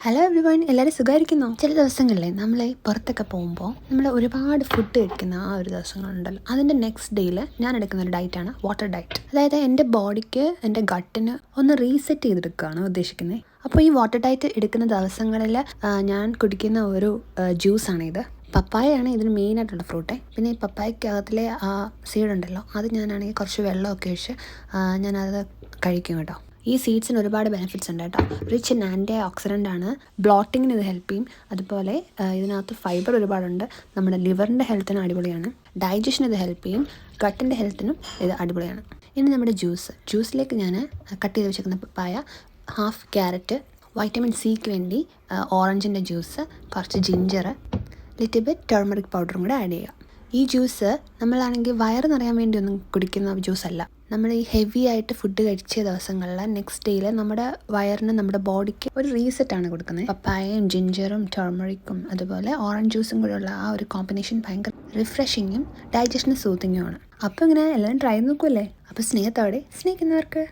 Hello everyone, എല്ലാവരും സുഖമായിരിക്കുന്നോ? ചില ദിവസങ്ങളിലെ നമ്മൾ പുറത്തൊക്കെ പോകുമ്പോൾ നമ്മൾ ഒരുപാട് ഫുഡ് കഴിക്കുന്ന ആ ഒരു ദിവസങ്ങളുണ്ടല്ലോ, അതിൻ്റെ നെക്സ്റ്റ് ഡേയിൽ ഞാൻ എടുക്കുന്ന ഒരു ഡയറ്റാണ് വാട്ടർ ഡയറ്റ്. അതായത് എൻ്റെ ബോഡിക്ക്, എൻ്റെ ഗട്ടിന് ഒന്ന് റീസെറ്റ് ചെയ്തെടുക്കുകയാണ് ഉദ്ദേശിക്കുന്നത്. അപ്പോൾ ഈ വാട്ടർ ഡയറ്റ് എടുക്കുന്ന ദിവസങ്ങളിൽ ഞാൻ കുടിക്കുന്ന ഒരു ജ്യൂസാണിത്. പപ്പായയാണ് ഇതിന് മെയിനായിട്ടുള്ള ഫ്രൂട്ടേ. പിന്നെ ഈ പപ്പായക്കകത്തിലെ ആ സീഡുണ്ടല്ലോ, അത് ഞാനാണെങ്കിൽ കുറച്ച് വെള്ളമൊക്കെ ഒഴിച്ച് ഞാനത് കഴിക്കും കേട്ടോ. ഈ സീഡ്സിന് ഒരുപാട് ബെനിഫിറ്റ്സ് ഉണ്ട് കേട്ടോ. റിച്ച് ഇൻ ആൻറ്റി ഓക്സിഡൻ്റ് ആണ്, ബ്ലോട്ടിങ്ങിന് ഇത് ഹെൽപ്പ് ചെയ്യും. അതുപോലെ ഇതിനകത്ത് ഫൈബർ ഒരുപാടുണ്ട്, നമ്മുടെ ലിവറിൻ്റെ ഹെൽത്തിന് അടിപൊളിയാണ്. ഡൈജഷന് ഇത് ഹെൽപ്പ് ചെയ്യും, ഗട്ടിൻ്റെ ഹെൽത്തിനും ഇത് അടിപൊളിയാണ്. ഇനി നമ്മുടെ ജ്യൂസിലേക്ക് ഞാൻ കട്ട് ചെയ്ത് വെച്ചിരിക്കുന്ന പപ്പായ, ഹാഫ് ക്യാരറ്റ്, വൈറ്റമിൻ സിക്ക് വേണ്ടി ഓറഞ്ചിൻ്റെ ജ്യൂസ്, കുറച്ച് ജിഞ്ചർ, ലിറ്റിൽ ബിറ്റ് ടർമറിക് പൗഡറും കൂടെ ആഡ് ചെയ്യുക. ഈ ജ്യൂസ് നമ്മളാണെങ്കിൽ വയറ് നിറയാൻ വേണ്ടി ഒന്നും കുടിക്കുന്ന ജ്യൂസല്ല. നമ്മൾ ഈ ഹെവി ആയിട്ട് ഫുഡ് കഴിച്ച ദിവസങ്ങളിൽ നെക്സ്റ്റ് ഡേയിൽ നമ്മുടെ വയറിന്, നമ്മുടെ ബോഡിക്ക് ഒരു റീസെറ്റാണ് കൊടുക്കുന്നത്. പപ്പായയും ജിഞ്ചറും ടർമറിക്കും അതുപോലെ ഓറഞ്ച് ജ്യൂസും കൂടെയുള്ള ആ ഒരു കോമ്പിനേഷൻ ഭയങ്കര റിഫ്രഷിങ്ങും ഡൈജഷന് സൂത്തിങ്ങുമാണ്. അപ്പോൾ ഇങ്ങനെ എല്ലാവരും ട്രൈ നോക്കുമല്ലേ? അപ്പോൾ സ്നേഹത്തോടെ സ്നേഹിക്കുന്നവർക്ക്